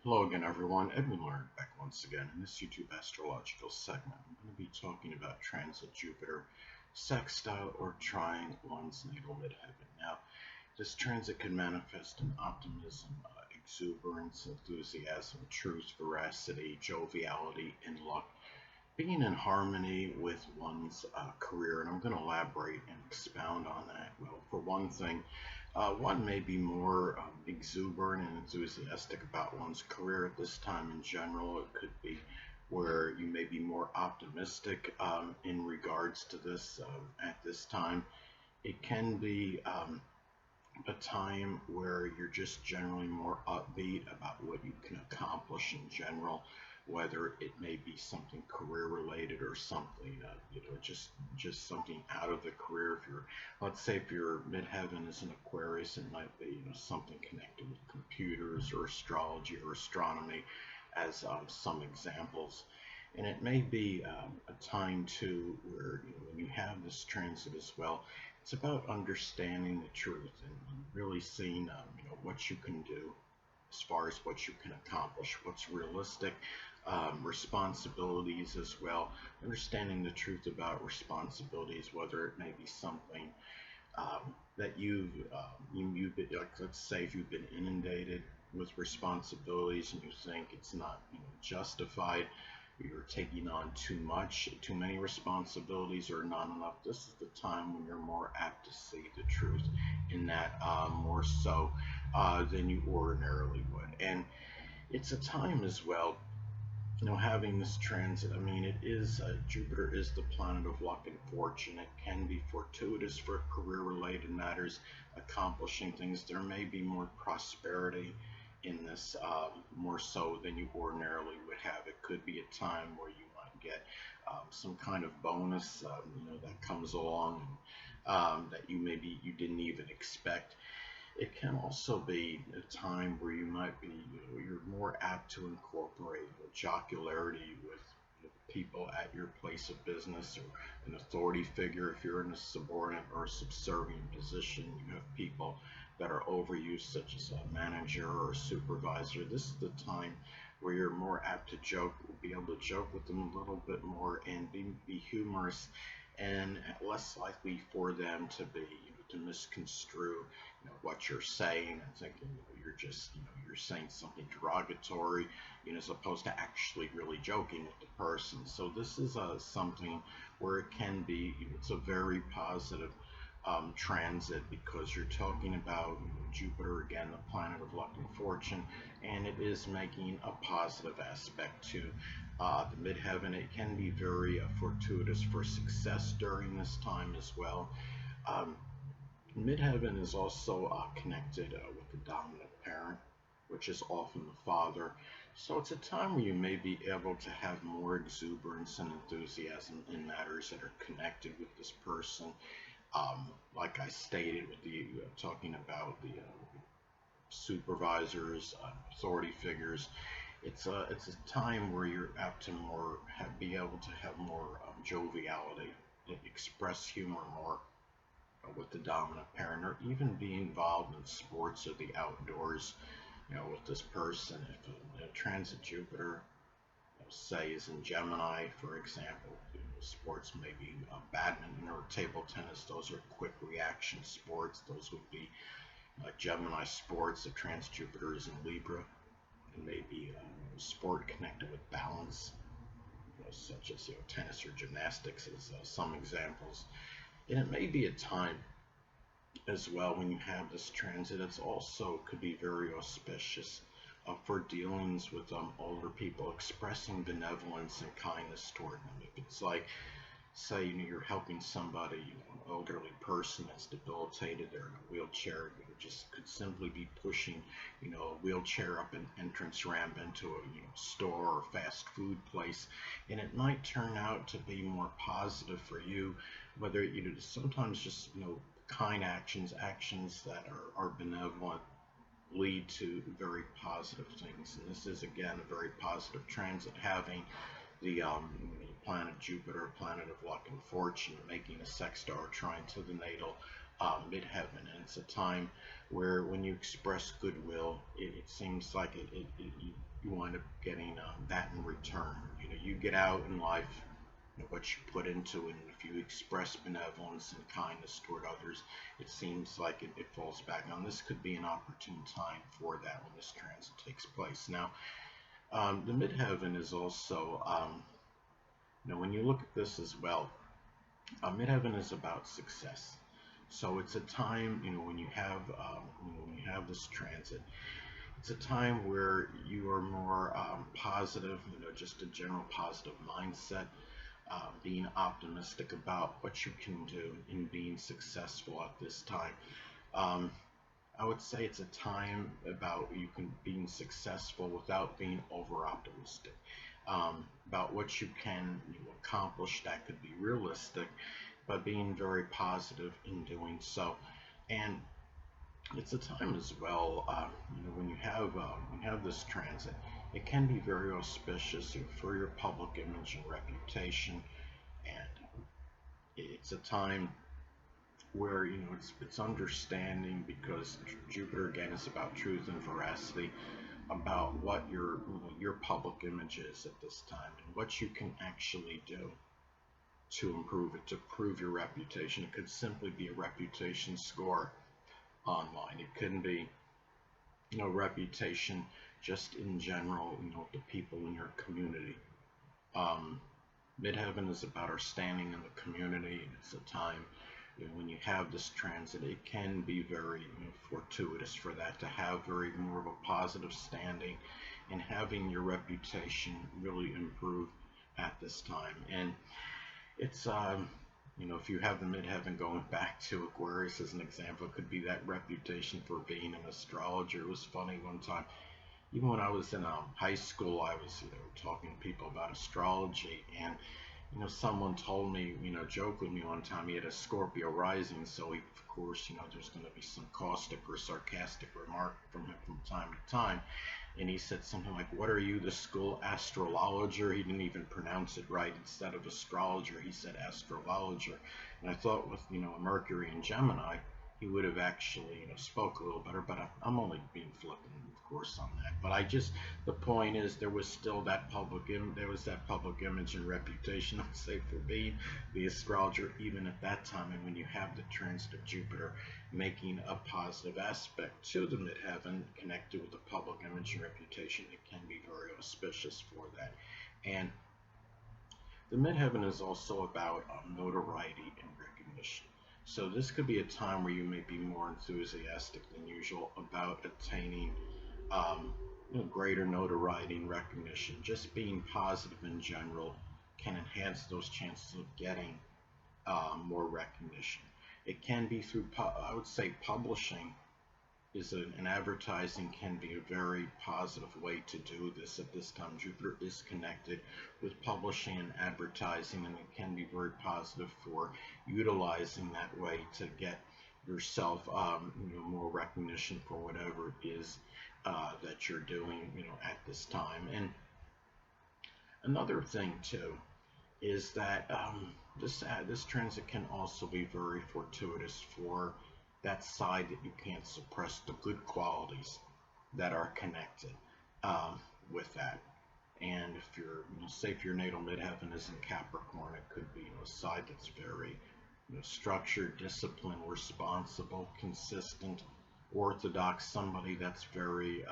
Hello again, everyone. Edwin Learnard back once again in this YouTube astrological segment. I'm going to be talking about transit Jupiter, sextile, or trying one's natal midheaven. Now, this transit can manifest in optimism, exuberance, enthusiasm, truth, veracity, joviality, and luck, being in harmony with one's career. And I'm going to elaborate and expound on that. Well, for one thing, one may be more exuberant and enthusiastic about one's career at this time in general. It could be where you may be more optimistic in regards to this at this time. It can be a time where you're just generally more upbeat about what you can accomplish in general, whether it may be something career related or something, just something out of the career. If you're, let's say, if your midheaven is an Aquarius, it might be, something connected with computers or astrology or astronomy, as some examples. And it may be a time too where when you have this transit as well, it's about understanding the truth and really seeing what you can do as far as what you can accomplish, what's realistic, responsibilities as well, understanding the truth about responsibilities, whether it may be something that you've been, like, let's say if you've been inundated with responsibilities and you think it's not justified, you're taking on too much, too many responsibilities, or not enough. This is the time when you're more apt to see the truth in that, more so than you ordinarily would. And it's a time as well, having this transit. I mean, it is Jupiter is the planet of luck and fortune. It can be fortuitous for career-related matters, accomplishing things. There may be more prosperity in this, more so than you ordinarily would have. It could be a time where you might get some kind of bonus, that comes along, that you didn't even expect. It can also be a time where you might be, you're more apt to incorporate jocularity with people at your place of business, or an authority figure. If you're in a subordinate or subservient position, you have people that are over you, such as a manager or a supervisor. This is the time where you're more apt to joke, be able to joke with them a little bit more and be humorous, and less likely for them to be, to misconstrue what you're saying and thinking you're just, you're saying something derogatory, as opposed to actually really joking with the person. So this is something where it can be, it's a very positive transit, because you're talking about Jupiter, again, the planet of luck and fortune, and it is making a positive aspect to the midheaven. It can be very fortuitous for success during this time as well. Um, Midheaven is also connected with the dominant parent, which is often the father. So it's a time where you may be able to have more exuberance and enthusiasm in matters that are connected with this person. Like I stated, with the talking about the supervisors, authority figures, it's a time where you're apt to be able to have more joviality, express humor more with the dominant parent, or even be involved in sports or the outdoors, with this person. If a transit Jupiter, say, is in Gemini, for example, sports maybe badminton or table tennis. Those are quick reaction sports. Those would be Gemini sports. If transit Jupiter is in Libra, and maybe sport connected with balance, such as tennis or gymnastics, as some examples. And it may be a time as well when you have this transit. It's also could be very auspicious for dealings with older people, expressing benevolence and kindness toward them. If it's like, say, you're helping somebody, an elderly person that's debilitated, they're in a wheelchair, you just could simply be pushing, a wheelchair up an entrance ramp into a store or fast food place, and it might turn out to be more positive for you, whether sometimes just kind actions, actions that are benevolent, lead to very positive things. And this is, again, a very positive transit, having the planet Jupiter, planet of luck and fortune, making a sextile trine to the natal midheaven. And it's a time where when you express goodwill, it seems like you wind up getting that in return. You know, you get out in life, you know, what you put into it, and if you express benevolence and kindness toward others, it seems like it falls back on. This could be an opportune time for that when this transit takes place. Now, the midheaven is also, you know, when you look at this as well, midheaven is about success. So it's a time, you know, when you have this transit, it's a time where you are more positive, you know, just a general positive mindset, being optimistic about what you can do in being successful at this time. Um, I would say it's a time about you can being successful without being over optimistic. About what you can, you know, accomplish that could be realistic, but being very positive in doing so. And it's a time as well, you know, when you have this transit, it can be very auspicious, you know, for your public image and reputation, and it's a time where, you know, it's understanding, because Jupiter again is about truth and veracity, about what your public image is at this time and what you can actually do to improve it, to prove your reputation. It could simply be a reputation score online. It couldn't be, you know, reputation just in general, you know, the people in your community. Um, Midheaven is about our standing in the community. It's a time, you know, when you have this transit, it can be very, you know, fortuitous for that to have very more of a positive standing and having your reputation really improve at this time. And it's you know, if you have the midheaven going back to Aquarius as an example, it could be that reputation for being an astrologer. It was funny one time, even when I was in high school, I was, you know, talking to people about astrology, and you know, someone told me, you know, joked with me one time, he had a Scorpio rising, so he, of course, you know, there's going to be some caustic or sarcastic remark from him from time to time. And he said something like, "What are you, the school astrologer?" He didn't even pronounce it right. Instead of astrologer, he said astrologer. And I thought with, you know, Mercury and Gemini, he would have actually, you know, spoke a little better. But I'm only being flippant, of course, on that. But I just, the point is, there was still that there was that public image and reputation, I'd say, for being the astrologer even at that time. And when you have the transit of Jupiter making a positive aspect to the midheaven connected with the public image and reputation, it can be very auspicious for that. And the midheaven is also about notoriety and recognition. So this could be a time where you may be more enthusiastic than usual about attaining you know, greater notoriety and recognition. Just being positive in general can enhance those chances of getting more recognition. It can be through, I would say, publishing is an advertising can be a very positive way to do this at this time. Jupiter is connected with publishing and advertising, and it can be very positive for utilizing that way to get yourself, you know, more recognition for whatever it is that you're doing, you know, at this time. And another thing too is that this transit can also be very fortuitous for that side that you can't suppress, the good qualities that are connected with that. And if you're, you know, say if your natal midheaven is in Capricorn, it could be, you know, a side that's very, you know, structured, disciplined, responsible, consistent, orthodox, somebody that's very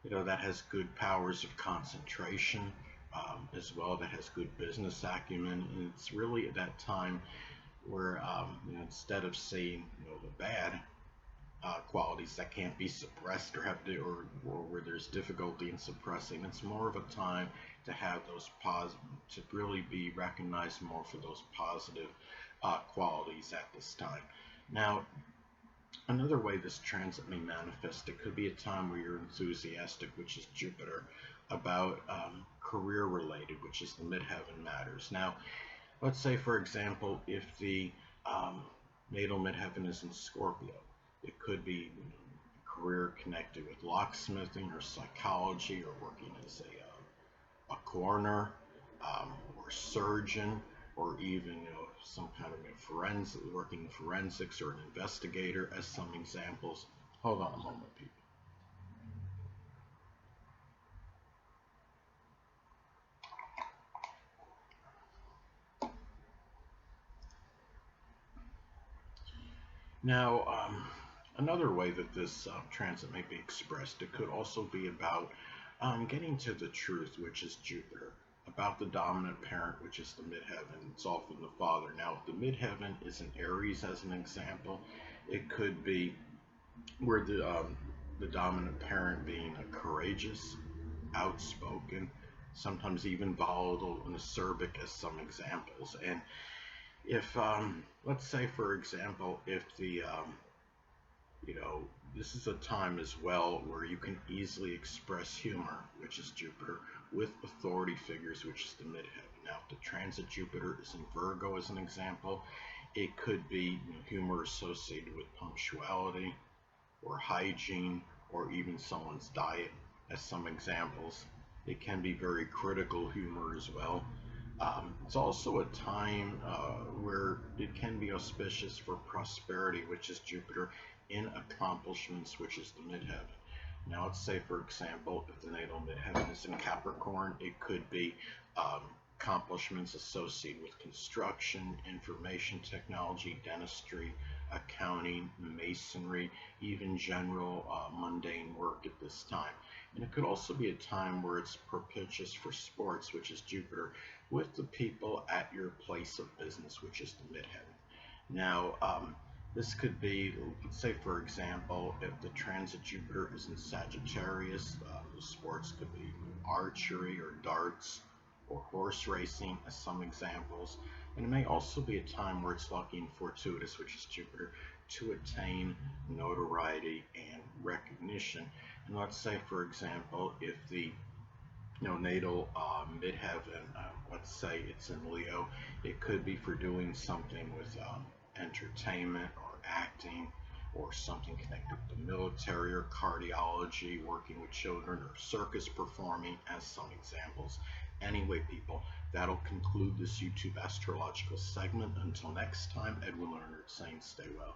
you know, that has good powers of concentration, as well, that has good business acumen. And it's really at that time where, you know, instead of seeing, you know, the bad qualities that can't be suppressed or or where there's difficulty in suppressing, it's more of a time to have those positive, to really be recognized more for those positive qualities at this time. Now, another way this transit may manifest, it could be a time where you're enthusiastic, which is Jupiter, about career related, which is the midheaven matters. Now, let's say, for example, if the natal midheaven is in Scorpio, it could be, you know, career connected with locksmithing or psychology or working as a coroner or surgeon or even some kind of working forensics or an investigator as some examples. Hold on a moment, people. Now, another way that this transit may be expressed, it could also be about getting to the truth, which is Jupiter, about the dominant parent, which is the midheaven. It's often the father. Now, if the midheaven is in Aries, as an example, it could be where the dominant parent being a courageous, outspoken, sometimes even volatile and acerbic as some examples. And if let's say, for example, if the you know this is a time as well where you can easily express humor, which is Jupiter, with authority figures, which is the midheaven. Now, if the transit Jupiter is in Virgo, as an example, it could be humor associated with punctuality or hygiene or even someone's diet as some examples. It can be very critical humor as well. It's also a time where it can be auspicious for prosperity, which is Jupiter, in accomplishments, which is the midheaven. Now, let's say, for example, if the natal midheaven is in Capricorn, it could be accomplishments associated with construction, information technology, dentistry, accounting, masonry, even general mundane work at this time. And it could also be a time where it's propitious for sports, which is Jupiter, with the people at your place of business, which is the midheaven. Now, this could be, let's say, for example, if the transit Jupiter is in Sagittarius, the sports could be archery or darts or horse racing as some examples. And it may also be a time where it's lucky and fortuitous, which is Jupiter, to attain notoriety and recognition. And let's say, for example, if the natal midheaven, let's say it's in Leo, it could be for doing something with entertainment or acting or something connected with the military or cardiology, working with children, or circus performing as some examples. Anyway, people, that'll conclude this YouTube astrological segment. Until next time, Edwin Learnard saying stay well.